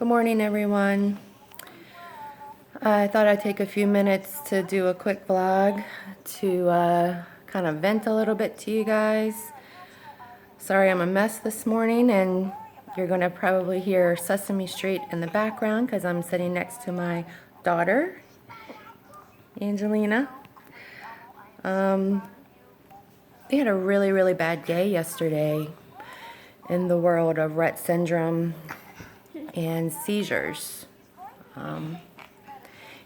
Good morning, everyone. I thought I'd take a few minutes to do a quick vlog to kind of vent a little bit to you guys. Sorry I'm a mess this morning, and you're going to probably hear Sesame Street in the background because I'm sitting next to my daughter, Angelina. We had a really bad day yesterday in the world of Rett Syndrome and seizures.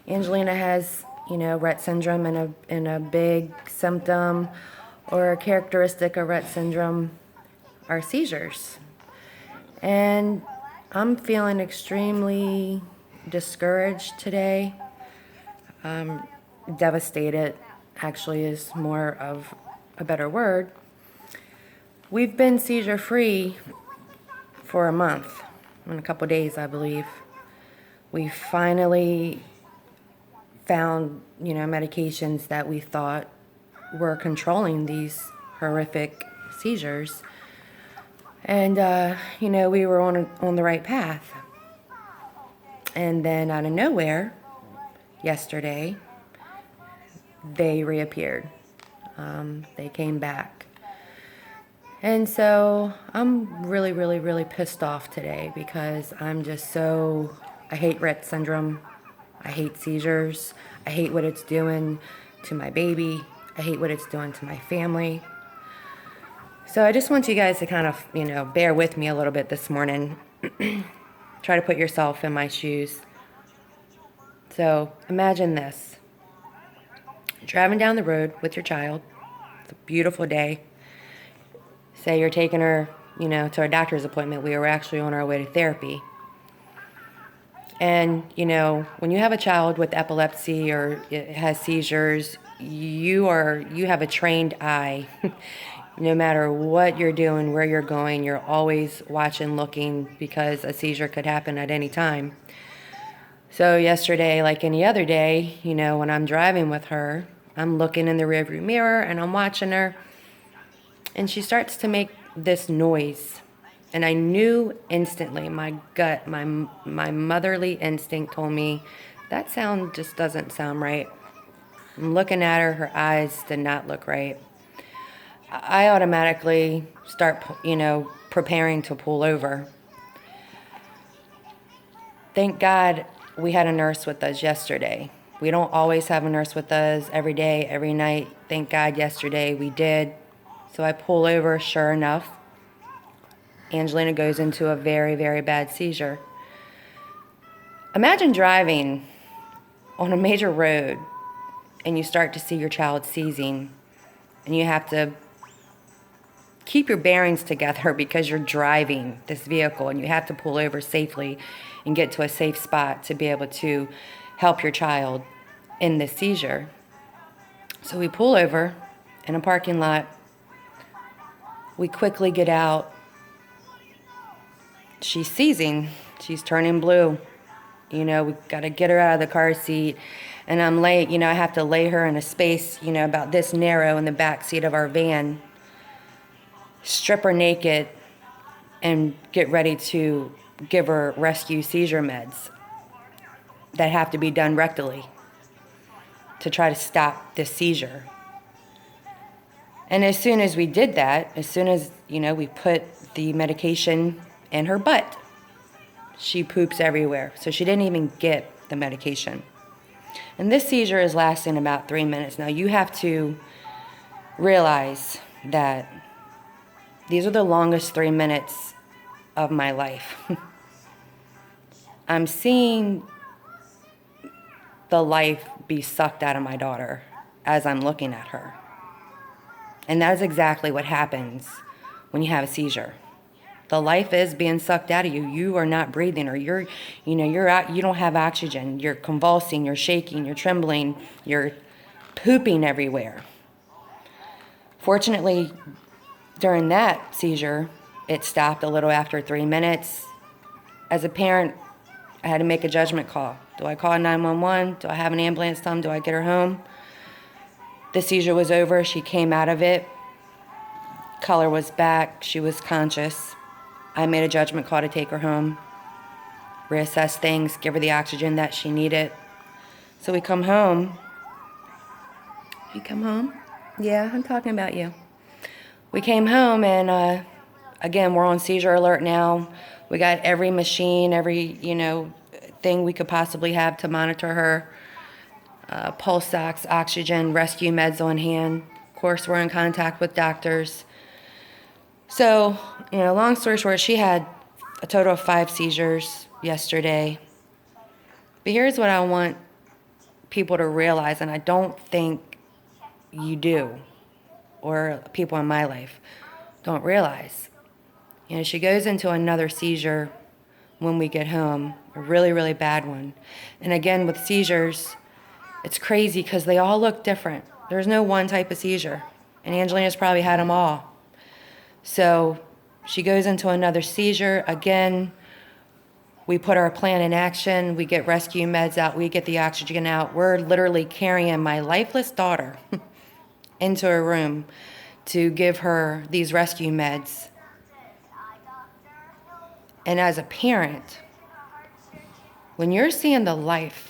Angelina has, Rett Syndrome, and a big symptom or a characteristic of Rett Syndrome are seizures. And I'm feeling extremely discouraged today. Devastated, actually, is more of a better word. We've been seizure-free for a month, in a couple days, I believe. We finally found, medications that we thought were controlling these horrific seizures. And, we were on the right path. And then out of nowhere, yesterday, they reappeared. They came back. And so I'm really pissed off today because I'm just I hate Rett Syndrome. I hate seizures. I hate what it's doing to my baby. I hate what it's doing to my family. So I just want you guys to kind of, bear with me a little bit this morning. Try to put yourself in my shoes. So imagine this. Driving down the road with your child. It's a beautiful day. Say you're taking her, to a doctor's appointment. We were actually on our way to therapy. And, when you have a child with epilepsy or it has seizures, you have a trained eye. No matter what you're doing, where you're going, you're always watching, looking, because a seizure could happen at any time. So yesterday, like any other day, when I'm driving with her, I'm looking in the rearview mirror and I'm watching her. And she starts to make this noise. And I knew instantly, my gut, my motherly instinct told me, that sound just doesn't sound right. I'm looking at her, her eyes did not look right. I automatically start, preparing to pull over. Thank God we had a nurse with us yesterday. We don't always have a nurse with us every day, every night. Thank God yesterday we did. So I pull over, sure enough. Angelina goes into a very bad seizure. Imagine driving on a major road and you start to see your child seizing, and you have to keep your bearings together because you're driving this vehicle and you have to pull over safely and get to a safe spot to be able to help your child in this seizure. So we pull over in a parking lot. We quickly get out. She's seizing. She's turning blue. We got to get her out of the car seat. And I'm late. I have to lay her in a space, about this narrow in the back seat of our van. Strip her naked and get ready to give her rescue seizure meds that have to be done rectally to try to stop this seizure. And as soon as we did that, as soon as, we put the medication in her butt, she poops everywhere. So she didn't even get the medication. And this seizure is lasting about 3 minutes. Now you have to realize that these are the longest 3 minutes of my life. I'm seeing the life be sucked out of my daughter as I'm looking at her. And that is exactly what happens when you have a seizure. The life is being sucked out of you. You are not breathing, or you're out, you don't have oxygen. You're convulsing, you're shaking, you're trembling, you're pooping everywhere. Fortunately, during that seizure, it stopped a little after 3 minutes. As a parent, I had to make a judgment call. Do I call 911? Do I have an ambulance come? Do I get her home? The seizure was over. She came out of it. Color was back. She was conscious. I made a judgment call to take her home. reassess things, give her the oxygen that she needed. So we come home. You come home? Yeah, I'm talking about you. We came home and again, we're on seizure alert now. We got every machine, every, thing we could possibly have to monitor her. Pulse ox, oxygen, rescue meds on hand. Of course, we're in contact with doctors. So, long story short, she had a total of 5 seizures yesterday. But here's what I want people to realize, and I don't think you do, or people in my life don't realize. She goes into another seizure when we get home, a really, really bad one. And again, with seizures, it's crazy because they all look different. There's no one type of seizure, and Angelina's probably had them all. So she goes into another seizure. Again, we put our plan in action. We get rescue meds out. We get the oxygen out. We're literally carrying my lifeless daughter into a room to give her these rescue meds. And as a parent, when you're seeing the life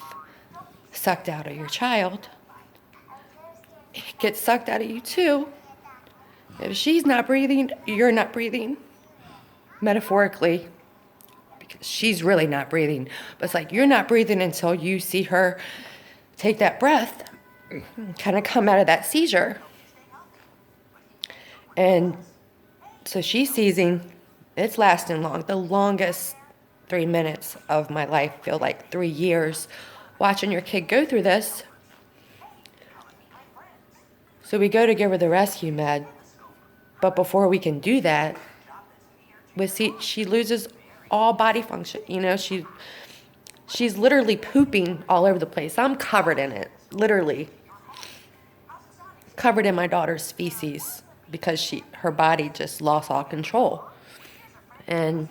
sucked out of your child, it gets sucked out of you too. If she's not breathing, you're not breathing. Metaphorically, because she's really not breathing. But it's like you're not breathing until you see her take that breath, kind of come out of that seizure. And so she's seizing. It's lasting long. The longest 3 minutes of my life feel like 3 years watching your kid go through this. So we go to give her the rescue med. But before we can do that, she loses all body function. She's literally pooping all over the place. I'm covered in it, literally. Covered in my daughter's feces because her body just lost all control. And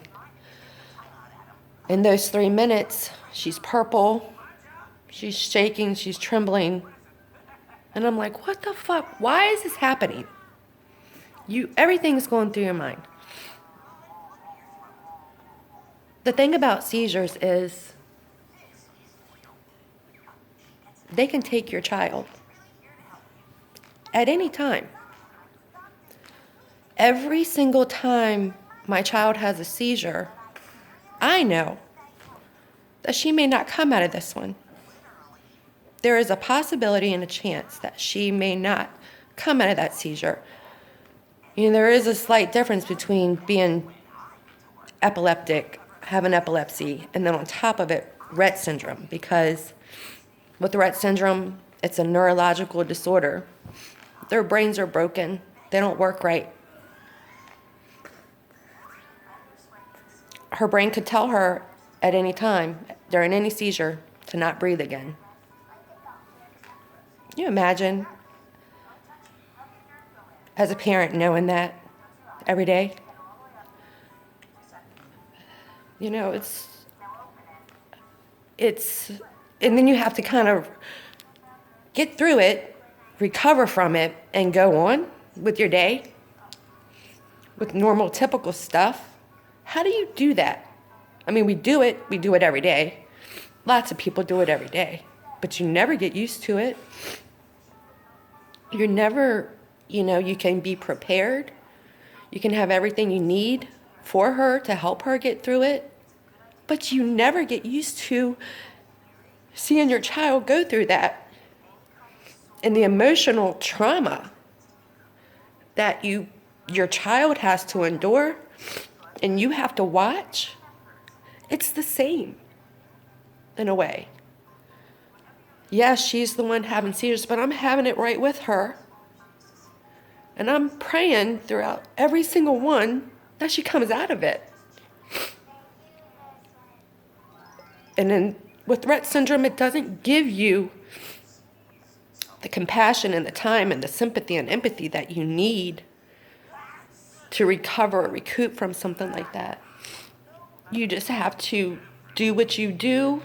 in those 3 minutes, she's purple, she's shaking, she's trembling. And I'm like, what the fuck? Why is this happening? Everything's going through your mind. The thing about seizures is they can take your child at any time. Every single time my child has a seizure, I know that she may not come out of this one. There is a possibility and a chance that she may not come out of that seizure. There is a slight difference between being epileptic, having epilepsy, and then on top of it, Rett Syndrome. Because with Rett Syndrome, it's a neurological disorder. Their brains are broken. They don't work right. Her brain could tell her at any time, during any seizure, to not breathe again. Can you imagine, as a parent, knowing that every day? It's, and then you have to kind of get through it, recover from it, and go on with your day with normal, typical stuff. How do you do that? We do it every day. Lots of people do it every day, but you never get used to it. You're never, you can be prepared. You can have everything you need for her to help her get through it, but you never get used to seeing your child go through that. And the emotional trauma that your child has to endure and you have to watch, it's the same in a way. Yes, she's the one having seizures, but I'm having it right with her. And I'm praying throughout every single one that she comes out of it. And then with Rett syndrome, it doesn't give you the compassion and the time and the sympathy and empathy that you need to recover or recoup from something like that. You just have to do what you do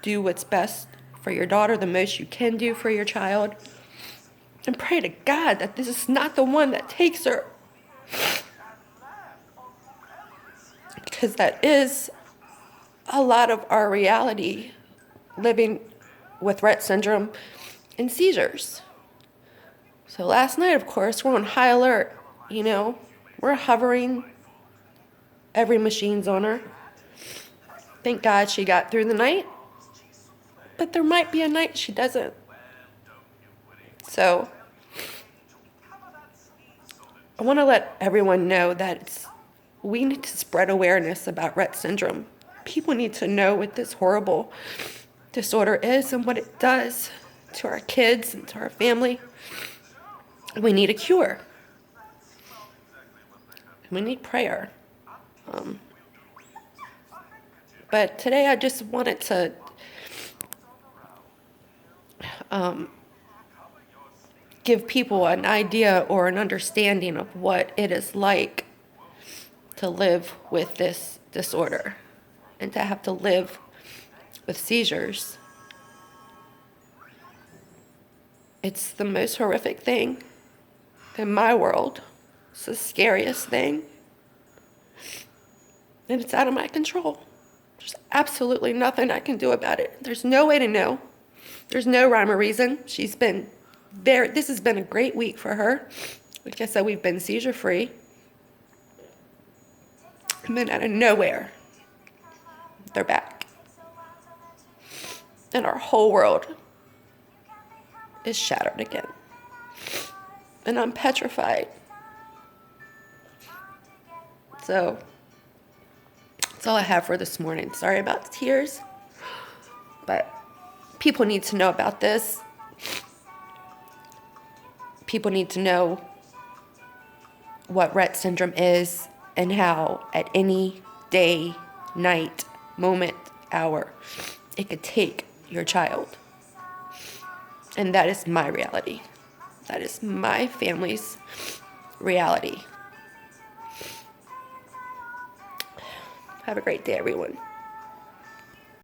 what's best for your daughter, the most you can do for your child, and pray to God that this is not the one that takes her. Because that is a lot of our reality living with Rett syndrome and seizures. So last night, of course, we're on high alert, We're hovering. Every machine's on her. Thank God she got through the night. But there might be a night she doesn't. So I want to let everyone know that we need to spread awareness about Rett syndrome. People need to know what this horrible disorder is and what it does to our kids and to our family. We need a cure. We need prayer. But today I just wanted to give people an idea or an understanding of what it is like to live with this disorder and to have to live with seizures. It's the most horrific thing in my world. It's the scariest thing. And it's out of my control. There's absolutely nothing I can do about it. There's no way to know. There's no rhyme or reason. This has been a great week for her. Like I said, we've been seizure free. And then out of nowhere, they're back. And our whole world is shattered again. And I'm petrified. So that's all I have for this morning. Sorry about the tears, but people need to know about this. People need to know what Rett syndrome is and how at any day, night, moment, hour, it could take your child. And that is my reality. That is my family's reality. Have a great day, everyone.